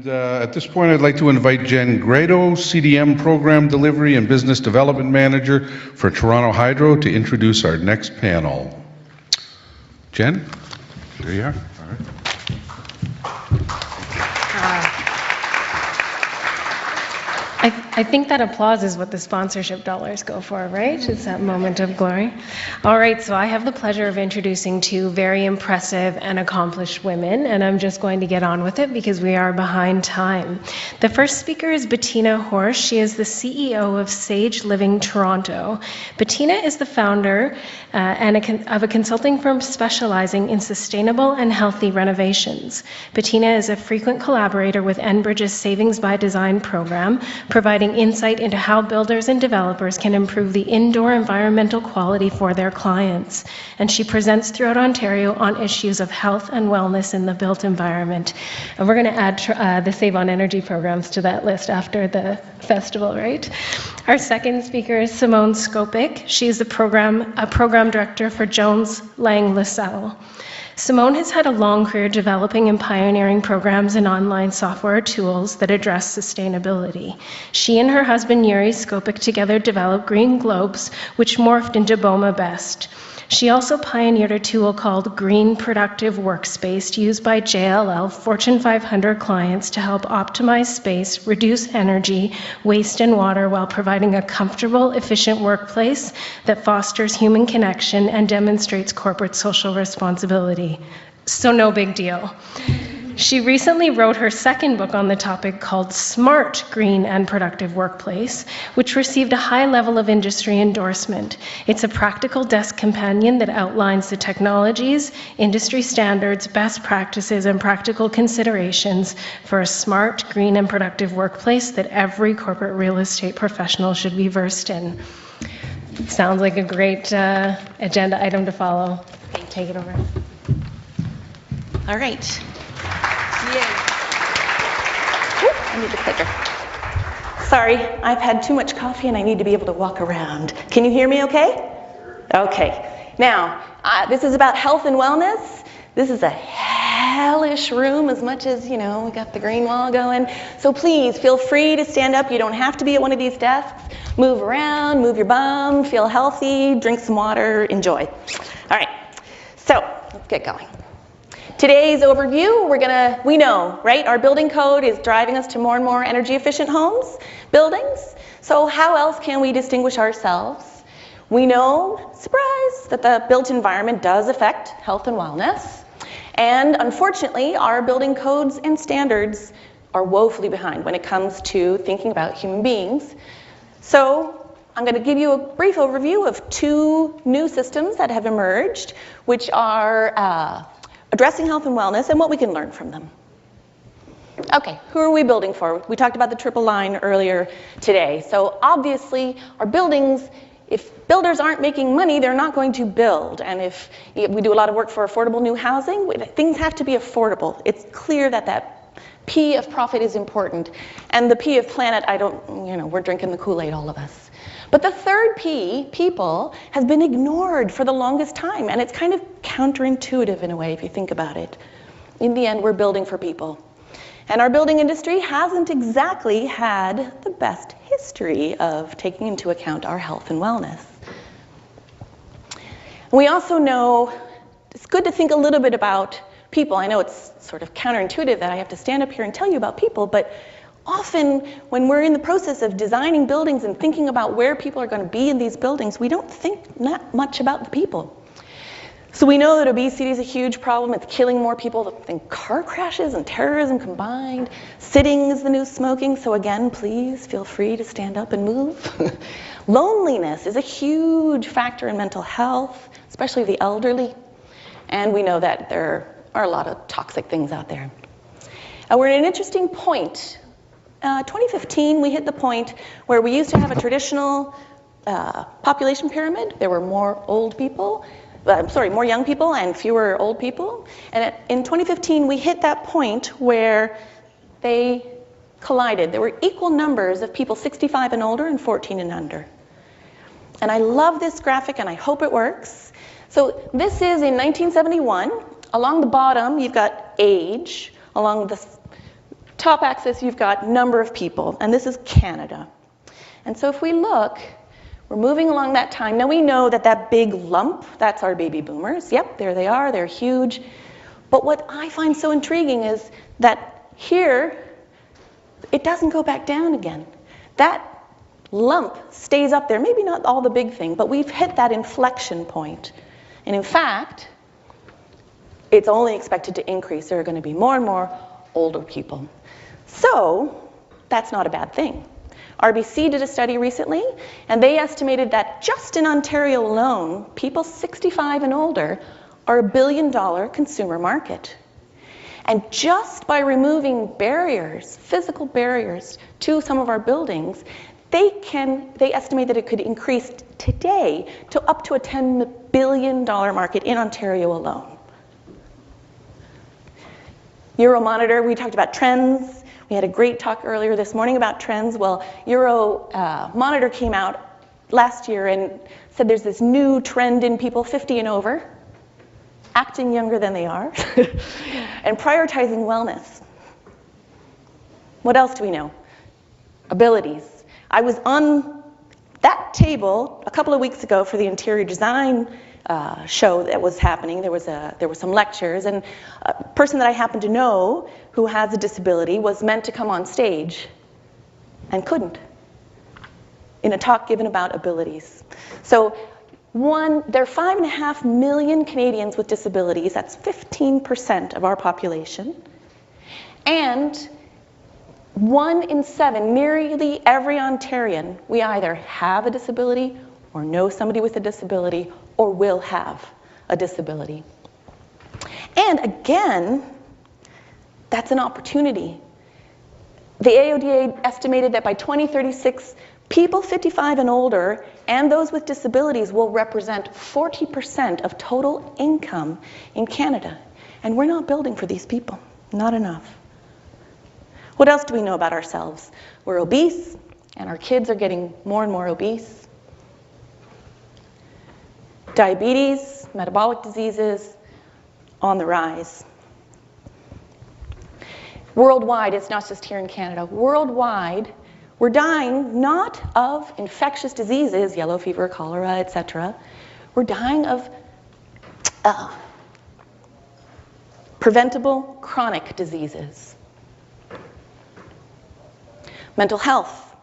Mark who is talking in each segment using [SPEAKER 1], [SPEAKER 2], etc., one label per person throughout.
[SPEAKER 1] At this point, I'd like to invite Jen Grado, CDM Program Delivery and Business Development Manager for Toronto Hydro, to introduce our next panel. Jen, there you are. All right.
[SPEAKER 2] I think that applause is what the sponsorship dollars go for, right? It's that moment of glory. All right, so I have the pleasure of introducing two very impressive and accomplished women, and I'm just going to get on with it because we are behind time. The first speaker is Bettina Hoar. She is the CEO of Sage Living Toronto. Bettina is the founder of a consulting firm specializing in sustainable and healthy renovations. Bettina is a frequent collaborator with Enbridge's Savings by Design program, providing insight into how builders and developers can improve the indoor environmental quality for their clients. And she presents throughout Ontario on issues of health and wellness in the built environment. And we're going to add the Save on Energy programs to that list after the festival, right? Our second speaker is Simone Skopik. She's a program director for Jones Lang LaSalle. Simone has had a long career developing and pioneering programs and online software tools that address sustainability. She and her husband Yuri Skopik together developed Green Globes, which morphed into BOMA Best. She also pioneered a tool called Green Productive Workspace, used by JLL Fortune 500 clients to help optimize space, reduce energy, waste, and water while providing a comfortable, efficient workplace that fosters human connection and demonstrates corporate social responsibility. So no big deal. She recently wrote her second book on the topic called Smart Green and Productive Workplace, which received a high level of industry endorsement. It's a practical desk companion that outlines the technologies, industry standards, best practices, and practical considerations for a smart, green, and productive workplace that every corporate real estate professional should be versed in. Sounds like a great agenda item to follow. Take it over.
[SPEAKER 3] All right. I need the clicker. Sorry, I've had too much coffee and I need to be able to walk around. Can you hear me okay? Okay. Now, this is about health and wellness. This is a hellish room as much as, we got the green wall going. So please feel free to stand up. You don't have to be at one of these desks. Move around, move your bum, feel healthy, drink some water, enjoy. All right, so let's get going. Today's overview, we know, right? Our building code is driving us to more and more energy efficient homes, buildings. So how else can we distinguish ourselves? We know, surprise, that the built environment does affect health and wellness. And unfortunately, our building codes and standards are woefully behind when it comes to thinking about human beings. So I'm going to give you a brief overview of two new systems that have emerged, which are addressing health and wellness and what we can learn from them. Okay, who are we building for? We talked about the triple line earlier today. So obviously, our buildings, if builders aren't making money, they're not going to build. And if we do a lot of work for affordable new housing, things have to be affordable. It's clear that that P of profit is important. And the P of planet, we're drinking the Kool-Aid, all of us. But the third P, people, has been ignored for the longest time. And it's kind of counterintuitive in a way, if you think about it. In the end, we're building for people. And our building industry hasn't exactly had the best history of taking into account our health and wellness. We also know it's good to think a little bit about people. I know it's sort of counterintuitive that I have to stand up here and tell you about people, but often when we're in the process of designing buildings and thinking about where people are going to be in these buildings, we don't think that much about the people. So we know that obesity is a huge problem. It's killing more people than car crashes and terrorism combined. Sitting is the new smoking. So again, please feel free to stand up and move. Loneliness is a huge factor in mental health, especially the elderly. And we know that there are a lot of toxic things out there. We're at an interesting point. 2015, we hit the point where we used to have a traditional population pyramid. There were more more young people and fewer old people. And in 2015, we hit that point where they collided. There were equal numbers of people 65 and older and 14 and under. And I love this graphic, and I hope it works. So this is in 1971. Along the bottom, you've got age. Along the top axis, you've got number of people, and this is Canada. And so if we look, we're moving along that time. Now we know that that big lump, that's our baby boomers. Yep, there they are, they're huge. But what I find so intriguing is that here, it doesn't go back down again. That lump stays up there, maybe not all the big thing, but we've hit that inflection point. And in fact, it's only expected to increase. There are going to be more and more older people. So that's not a bad thing. RBC did a study recently, and they estimated that just in Ontario alone, people 65 and older are a $1 billion consumer market. And just by removing barriers, physical barriers to some of our buildings, they estimate that it could increase today to up to a $10 billion market in Ontario alone. Euromonitor, we talked about trends. We had a great talk earlier this morning about trends. Well, Euromonitor came out last year and said there's this new trend in people 50 and over, acting younger than they are, and prioritizing wellness. What else do we know? Abilities. I was on that table a couple of weeks ago for the interior design show that was happening. There were some lectures, and a person that I happen to know who has a disability was meant to come on stage and couldn't in a talk given about abilities. So there are 5.5 million Canadians with disabilities. That's 15% of our population. And 1 in 7, nearly every Ontarian, we either have a disability or know somebody with a disability or will have a disability. And again, that's an opportunity. The AODA estimated that by 2036, people 55 and older and those with disabilities will represent 40% of total income in Canada. And we're not building for these people, not enough. What else do we know about ourselves? We're obese, and our kids are getting more and more obese. Diabetes, metabolic diseases, on the rise. Worldwide, it's not just here in Canada. Worldwide, we're dying not of infectious diseases, yellow fever, cholera, etc. We're dying of preventable chronic diseases. Mental health.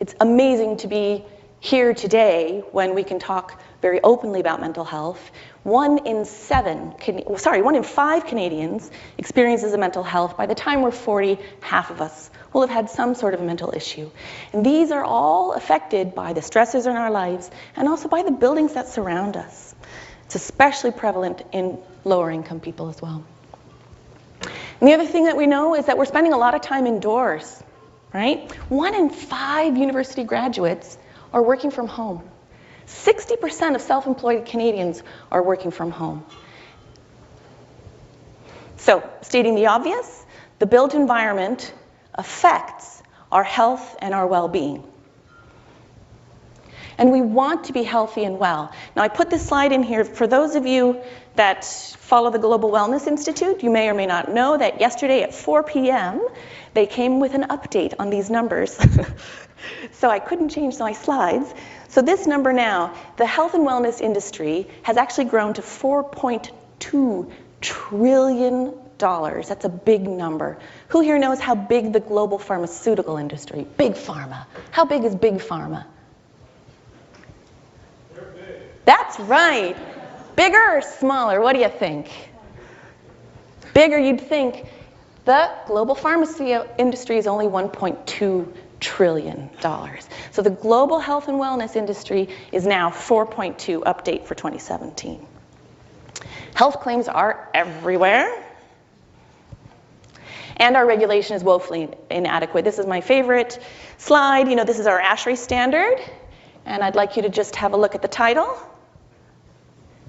[SPEAKER 3] It's amazing to be here today when we can talk very openly about mental health. 1 in 5 Canadians experiences a mental health. By the time we're 40, half of us will have had some sort of a mental issue. And these are all affected by the stressors in our lives and also by the buildings that surround us. It's especially prevalent in lower income people as well. And the other thing that we know is that we're spending a lot of time indoors, right? 1 in 5 university graduates are working from home. 60% of self-employed Canadians are working from home. So, stating the obvious, the built environment affects our health and our well-being. And we want to be healthy and well. Now, I put this slide in here for those of you that follow the Global Wellness Institute. You may or may not know that yesterday at 4 p.m., they came with an update on these numbers. So I couldn't change my slides. So this number now, the health and wellness industry has actually grown to $4.2 trillion. That's a big number. Who here knows how big the global pharmaceutical industry, big pharma, how big is big pharma? They're big. That's right. Bigger or smaller, what do you think? Bigger, you'd think. The global pharmacy industry is only $1.2 trillion. So the global health and wellness industry is now 4.2, update for 2017. Health claims are everywhere. And our regulation is woefully inadequate. This is my favorite slide. You know, this is our ASHRAE standard. And I'd like you to just have a look at the title.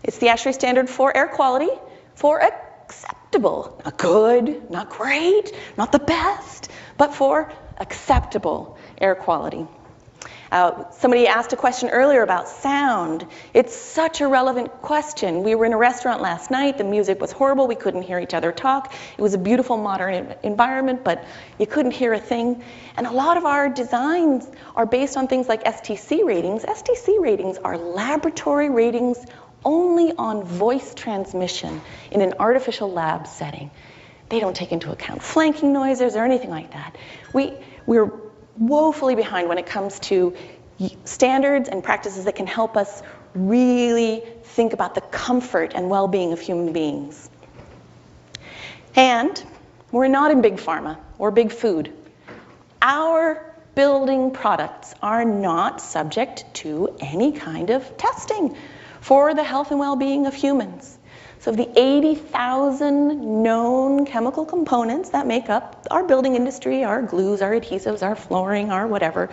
[SPEAKER 3] It's the ASHRAE standard for air quality, for acceptable. Not good, not great, not the best, but for acceptable air quality. Somebody asked a question earlier about sound. It's such a relevant question. We were in a restaurant last night. The music was horrible. We couldn't hear each other talk. It was a beautiful modern environment, but you couldn't hear a thing. And a lot of our designs are based on things like STC ratings. STC ratings are laboratory ratings only on voice transmission in an artificial lab setting. They don't take into account flanking noises or anything like that. We're woefully behind when it comes to standards and practices that can help us really think about the comfort and well-being of human beings. And we're not in big pharma or big food. Our building products are not subject to any kind of testing for the health and well-being of humans. So of the 80,000 known chemical components that make up our building industry, our glues, our adhesives, our flooring, our whatever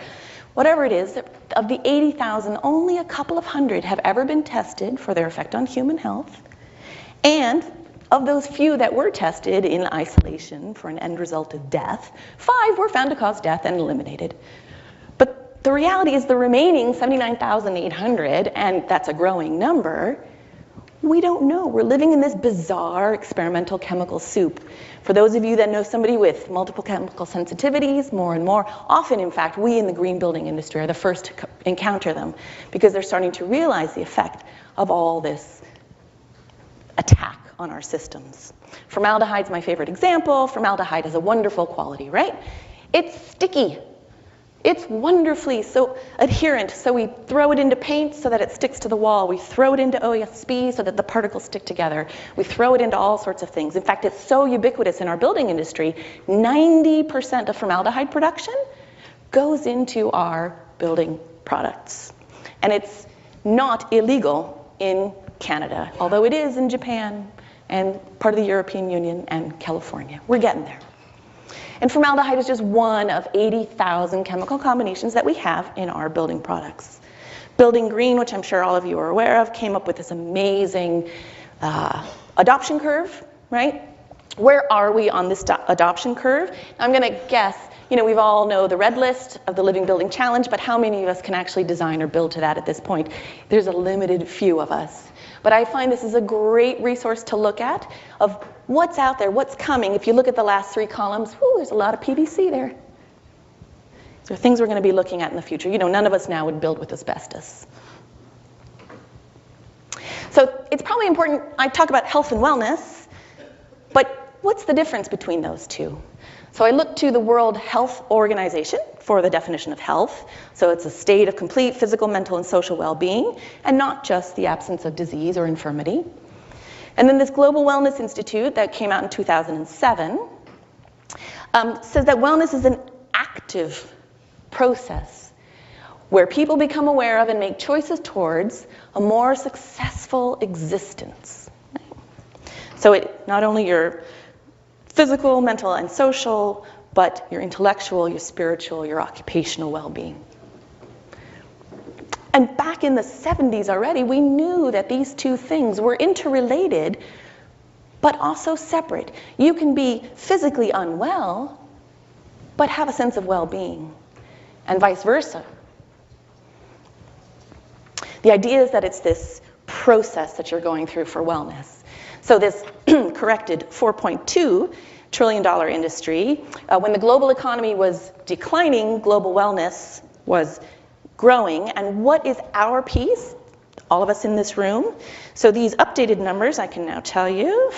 [SPEAKER 3] it is, of the 80,000, only a couple of hundred have ever been tested for their effect on human health. And of those few that were tested in isolation for an end result of death, 5 were found to cause death and eliminated. But the reality is the remaining 79,800, and that's a growing number, we don't know. We're living in this bizarre experimental chemical soup. For those of you that know somebody with multiple chemical sensitivities, more and more, often, in fact, we in the green building industry are the first to encounter them because they're starting to realize the effect of all this attack on our systems. Formaldehyde's my favorite example. Formaldehyde has a wonderful quality, right? It's sticky. It's wonderfully so adherent, so we throw it into paint so that it sticks to the wall. We throw it into OSB so that the particles stick together. We throw it into all sorts of things. In fact, it's so ubiquitous in our building industry, 90% of formaldehyde production goes into our building products. And it's not illegal in Canada, although it is in Japan and part of the European Union and California. We're getting there. And formaldehyde is just one of 80,000 chemical combinations that we have in our building products. Building Green, which I'm sure all of you are aware of, came up with this amazing adoption curve, right? Where are we on this adoption curve? I'm going to guess, we all know the red list of the Living Building Challenge, but how many of us can actually design or build to that at this point? There's a limited few of us. But I find this is a great resource to look at of what's out there, what's coming. If you look at the last 3 columns, there's a lot of PVC there. These are things we're going to be looking at in the future. None of us now would build with asbestos. So it's probably important, I talk about health and wellness, but what's the difference between those two? So I looked to the World Health Organization for the definition of health. So it's a state of complete physical, mental, and social well-being, and not just the absence of disease or infirmity. And then this Global Wellness Institute that came out in 2007 says that wellness is an active process where people become aware of and make choices towards a more successful existence. So it not only your physical, mental, and social, but your intellectual, your spiritual, your occupational well-being. And back in the 70s already, we knew that these two things were interrelated, but also separate. You can be physically unwell, but have a sense of well-being, and vice versa. The idea is that it's this process that you're going through for wellness. So this corrected $4.2 trillion industry, when the global economy was declining, global wellness was growing. And what is our piece? All of us in this room. So these updated numbers I can now tell you.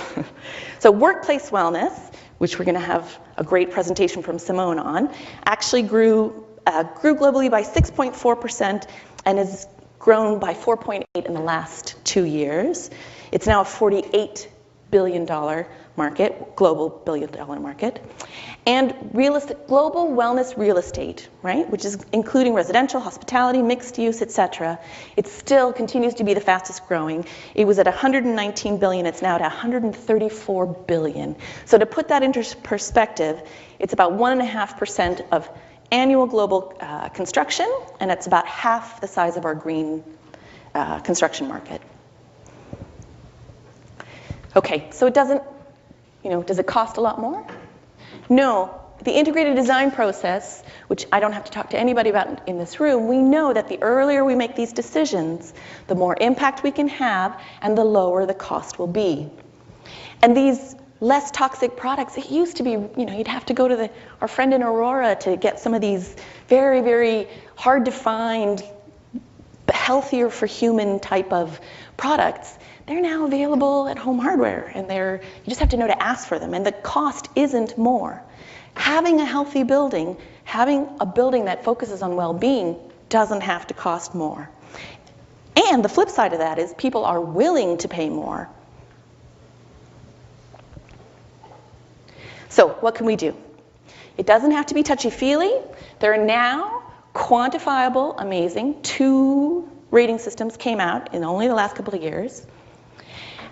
[SPEAKER 3] So workplace wellness, which we're going to have a great presentation from Simone on, actually grew globally by 6.4% and has grown by 4.8% in the last 2 years. It's now a $48 billion market, global billion-dollar market. And global wellness real estate, right, which is including residential, hospitality, mixed use, etc. It still continues to be the fastest growing. It was at 119 billion, it's now at 134 billion. So to put that into perspective, it's about 1.5% of annual global construction, and it's about half the size of our green construction market. Okay, so it doesn't, does it cost a lot more? No, the integrated design process, which I don't have to talk to anybody about in this room, we know that the earlier we make these decisions, the more impact we can have and the lower the cost will be. And these less toxic products, it used to be, you'd have to go to our friend in Aurora to get some of these very, very hard to find, healthier for human type of products. They're now available at Home Hardware, and you just have to know to ask for them, and the cost isn't more. Having a healthy building, having a building that focuses on well-being doesn't have to cost more. And the flip side of that is people are willing to pay more. So what can we do? It doesn't have to be touchy-feely. There are now quantifiable, amazing, 2 rating systems came out in only the last couple of years.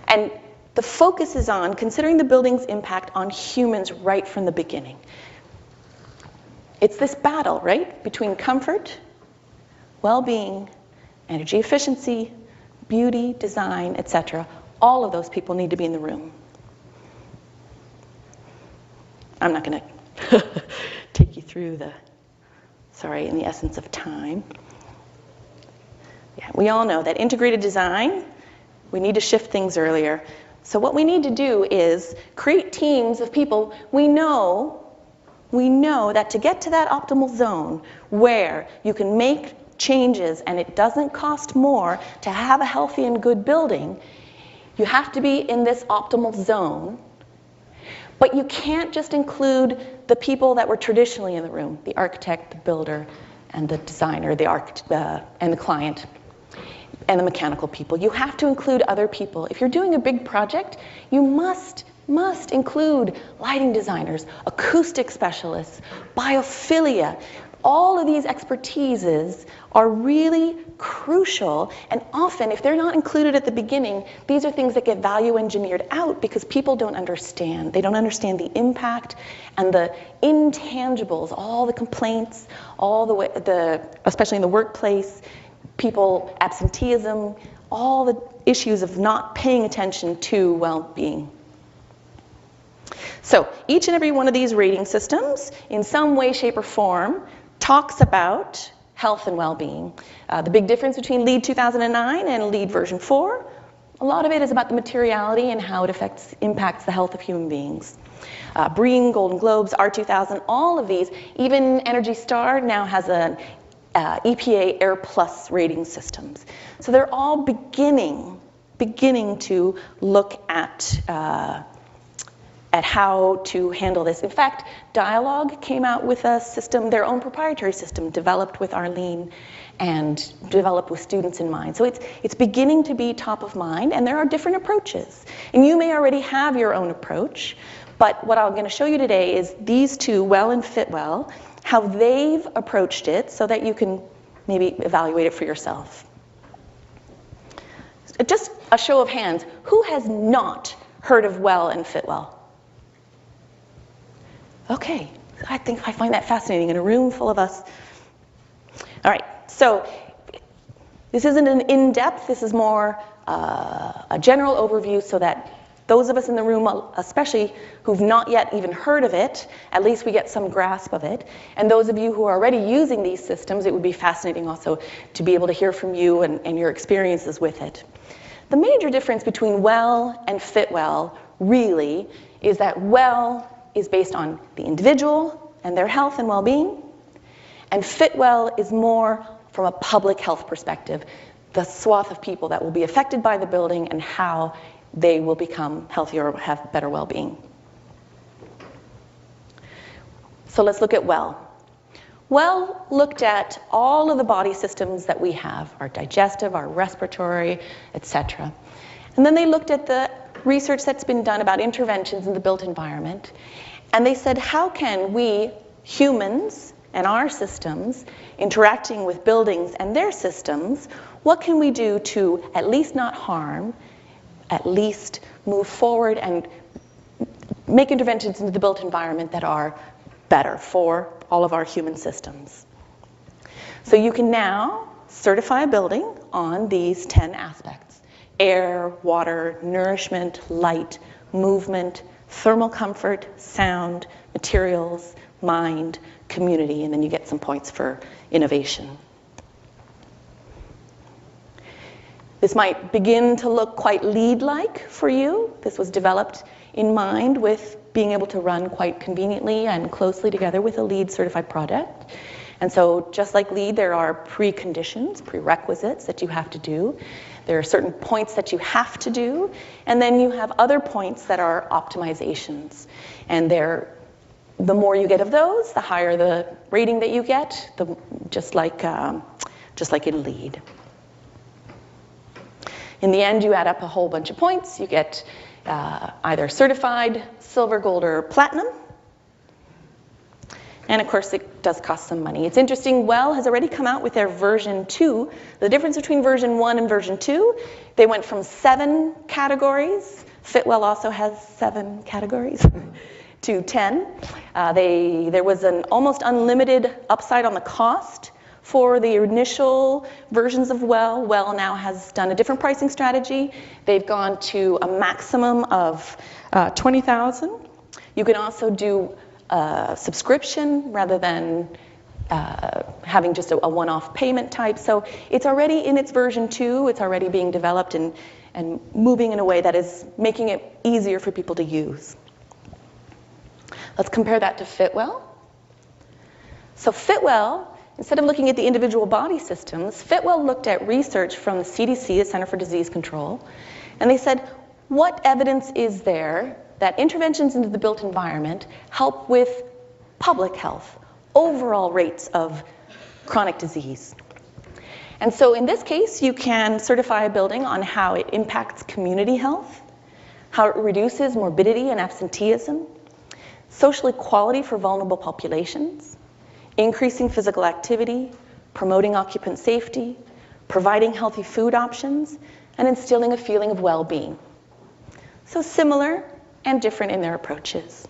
[SPEAKER 3] And the focus is on considering the building's impact on humans right from the beginning. It's this battle, right, between comfort, well-being, energy efficiency, beauty, design, etc. All of those people need to be in the room. I'm not going to take you through in the essence of time. Yeah, we all know that integrated design, we need to shift things earlier. So what we need to do is create teams of people. We know that to get to that optimal zone where you can make changes and it doesn't cost more to have a healthy and good building, you have to be in this optimal zone. But you can't just include the people that were traditionally in the room, the architect, the builder, and the designer, and the client, and the mechanical people. You have to include other people. If you're doing a big project, you must include lighting designers, acoustic specialists, biophilia. All of these expertises are really crucial, and often, if they're not included at the beginning, these are things that get value engineered out because people don't understand. They don't understand the impact and the intangibles, all the complaints, especially in the workplace, people, absenteeism, all the issues of not paying attention to well-being. So each and every one of these rating systems, in some way, shape, or form, talks about health and well-being. The big difference between LEED 2009 and LEED version 4, a lot of it is about the materiality and how it impacts the health of human beings. BREEAM, Golden Globes, R2000, all of these, even Energy Star now has an EPA Air Plus rating systems. So they're all beginning to look at how to handle this. In fact, Dialogue came out with a system, their own proprietary system, developed with Arlene and developed with students in mind. So it's beginning to be top of mind, and there are different approaches. And you may already have your own approach, but what I'm going to show you today is these two, Well and FitWel, how they've approached it so that you can maybe evaluate it for yourself. Just a show of hands, who has not heard of Well and FitWel? Okay, I find that fascinating in a room full of us. All right, so this isn't an in-depth, this is more a general overview so that those of us in the room, especially who've not yet even heard of it, at least we get some grasp of it. And those of you who are already using these systems, it would be fascinating also to be able to hear from you and your experiences with it. The major difference between Well and FitWel really is that Well is based on the individual and their health and well-being, and FitWel is more from a public health perspective, the swath of people that will be affected by the building and how they will become healthier or have better well-being. So let's look at Well. Well looked at all of the body systems that we have, our digestive, our respiratory, etc. And then they looked at the research that's been done about interventions in the built environment, and they said, how can we, humans and our systems, interacting with buildings and their systems, what can we do to at least not harm, at least move forward and make interventions into the built environment that are better for all of our human systems. So you can now certify a building on these 10 aspects: air, water, nourishment, light, movement, thermal comfort, sound, materials, mind, community, and then you get some points for innovation. This might begin to look quite LEED-like for you. This was developed in mind with being able to run quite conveniently and closely together with a LEED certified product. And so just like LEED, there are preconditions, prerequisites that you have to do. There are certain points that you have to do, and then you have other points that are optimizations. And the more you get of those, the higher the rating that you get, just like in LEED. In the end, you add up a whole bunch of points. You get either certified, silver, gold, or platinum. And of course, it does cost some money. It's interesting, WELL has already come out with their version 2. The difference between version 1 and version 2, they went from 7 categories. FitWel also has 7 categories. To 10. There was an almost unlimited upside on the cost for the initial versions of WELL. WELL now has done a different pricing strategy. They've gone to a maximum of $20,000. You can also do a subscription rather than having just a one-off payment type. So it's already in its version 2. It's already being developed and moving in a way that is making it easier for people to use. Let's compare that to FitWel. So FitWel, instead of looking at the individual body systems, FitWel looked at research from the CDC, the Center for Disease Control, and they said, what evidence is there that interventions into the built environment help with public health, overall rates of chronic disease? And so in this case, you can certify a building on how it impacts community health, how it reduces morbidity and absenteeism, social equality for vulnerable populations, increasing physical activity, promoting occupant safety, providing healthy food options, and instilling a feeling of well-being. So similar and different in their approaches.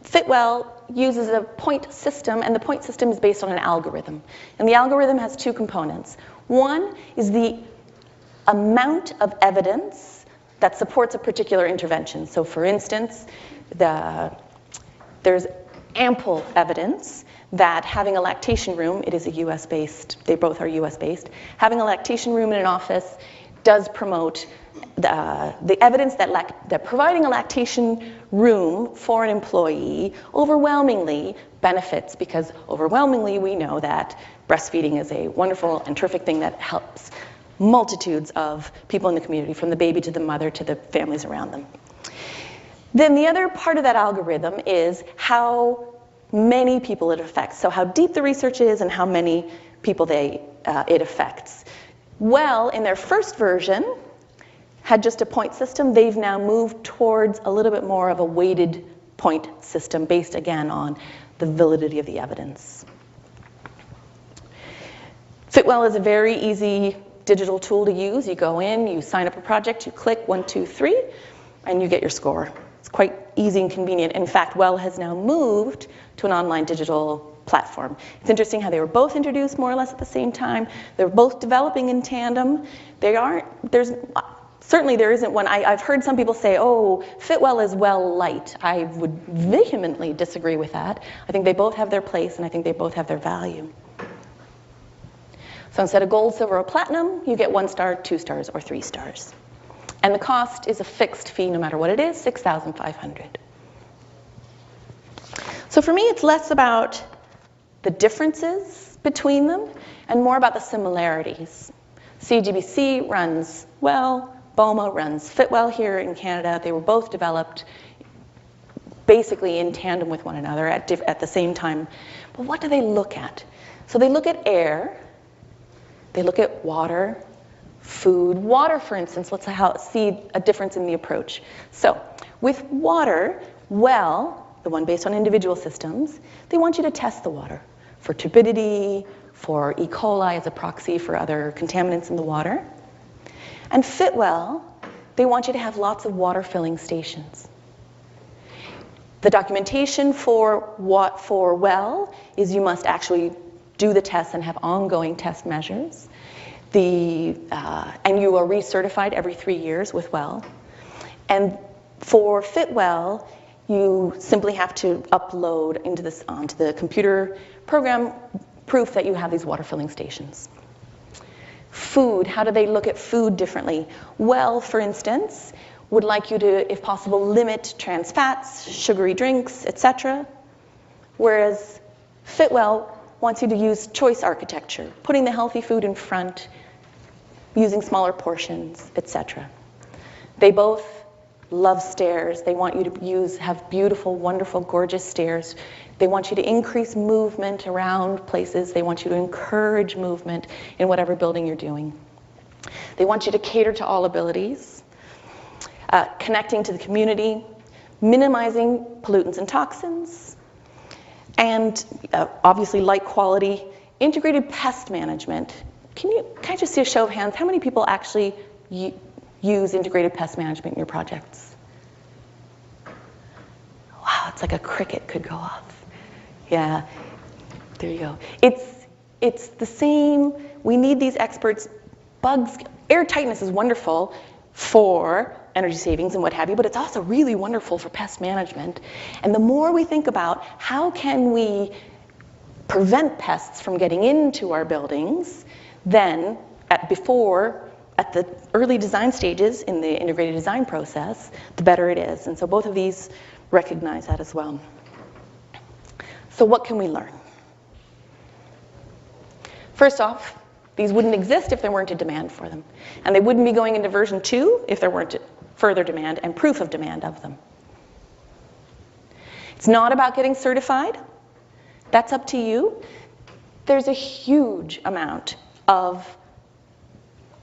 [SPEAKER 3] FitWel uses a point system, and the point system is based on an algorithm. And the algorithm has 2 components. One is the amount of evidence that supports a particular intervention. So for instance, there's ample evidence that having a lactation room, it is a US-based, they both are US-based, having a lactation room in an office does promote the evidence that providing a lactation room for an employee overwhelmingly benefits, because overwhelmingly we know that breastfeeding is a wonderful and terrific thing that helps multitudes of people in the community, from the baby to the mother to the families around them. Then the other part of that algorithm is how many people it affects. So how deep the research is and how many people it affects. Well, in their first version, had just a point system. They've now moved towards a little bit more of a weighted point system based, again, on the validity of the evidence. FitWel is a very easy digital tool to use. You go in, you sign up a project, you click 1, 2, 3, and you get your score. It's quite easy and convenient. In fact, WELL has now moved to an online digital platform. It's interesting how they were both introduced more or less at the same time. They're both developing in tandem. Certainly there isn't one. I've heard some people say, oh, FitWel is WELL light. I would vehemently disagree with that. I think they both have their place, and I think they both have their value. So instead of gold, silver, or platinum, you get 1 star, 2 stars, or 3 stars. And the cost is a fixed fee, no matter what it is, $6,500. So for me, it's less about the differences between them and more about the similarities. CGBC runs WELL, BOMA runs FitWel here in Canada. They were both developed basically in tandem with one another at the same time. But what do they look at? So they look at air, they look at water, food. Water, for instance, let's see a difference in the approach. So with water, WELL, the one based on individual systems, they want you to test the water for turbidity, for E. coli as a proxy for other contaminants in the water. And FitWel, they want you to have lots of water filling stations. The documentation for WELL is you must actually do the tests and have ongoing test measures. And you are recertified every 3 years with WELL. And For FitWel, you simply have to upload onto the computer program proof that you have these water filling stations. Food, how do they look at food differently? Well, for instance, would like you to, if possible, limit trans fats, sugary drinks, etc. Whereas FitWel wants you to use choice architecture, putting the healthy food in front, using smaller portions, etc. They both love stairs. They want you to have beautiful, wonderful, gorgeous stairs. They want you to increase movement around places. They want you to encourage movement in whatever building you're doing. They want you to cater to all abilities, connecting to the community, minimizing pollutants and toxins, and obviously light quality, integrated pest management. Can I just see a show of hands? How many people actually use integrated pest management in your projects? Wow, it's like a cricket could go off. Yeah, there you go. It's the same. We need these experts. Bugs, air tightness is wonderful for energy savings and what have you, but it's also really wonderful for pest management. And the more we think about how can we prevent pests from getting into our buildings, then at the early design stages in the integrated design process, the better it is. And so both of these recognize that as well. So what can we learn? First off, these wouldn't exist if there weren't a demand for them. And they wouldn't be going into version 2 if there weren't further demand and proof of demand of them. It's not about getting certified. That's up to you. There's a huge amount of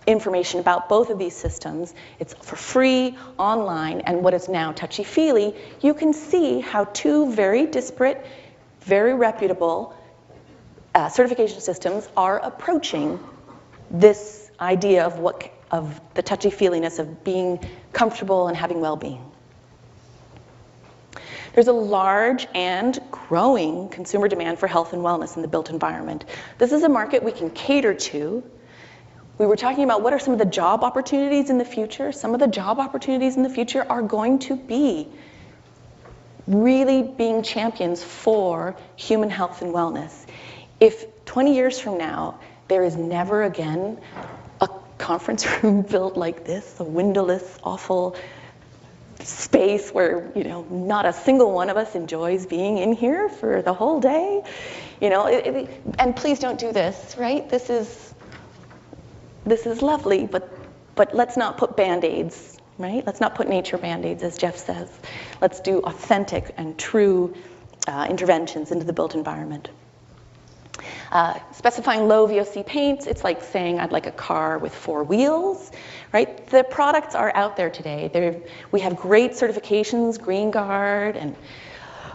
[SPEAKER 3] information about both of these systems. It's for free, online, and what is now touchy-feely. You can see how two very disparate, very reputable certification systems are approaching this idea of the touchy-feeliness of being comfortable and having well-being. There's a large and growing consumer demand for health and wellness in the built environment. This is a market we can cater to. We were talking about what are some of the job opportunities in the future. Some of the job opportunities in the future are going to be really being champions for human health and wellness. If 20 years from now, there is never again a conference room built like this, a windowless, awful space where, not a single one of us enjoys being in here for the whole day, and please don't do this, right? This is lovely, but let's not put Band-Aids, right? Let's not put nature Band-Aids, as Jeff says. Let's do authentic and true interventions into the built environment. Specifying low VOC paints, it's like saying I'd like a car with 4 wheels, right? The products are out there today. We have great certifications, Green Guard, and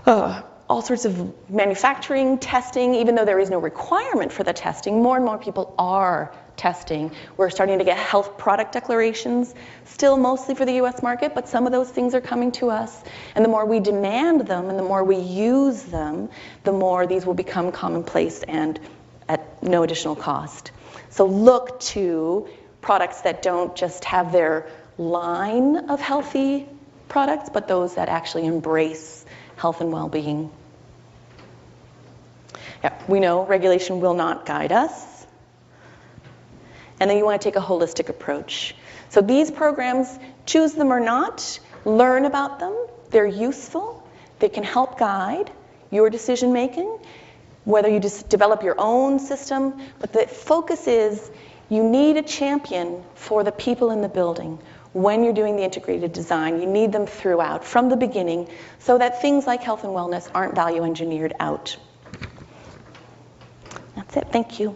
[SPEAKER 3] all sorts of manufacturing testing. Even though there is no requirement for the testing, more and more people are testing. We're starting to get health product declarations, still mostly for the US market, but some of those things are coming to us. And the more we demand them and the more we use them, the more these will become commonplace and at no additional cost. So look to products that don't just have their line of healthy products, but those that actually embrace health and well-being. Yeah, we know regulation will not guide us. And then you want to take a holistic approach. So these programs, choose them or not, learn about them. They're useful. They can help guide your decision making, whether you just develop your own system. But the focus is you need a champion for the people in the building. When you're doing the integrated design, you need them throughout, from the beginning, so that things like health and wellness aren't value engineered out. That's it. Thank you.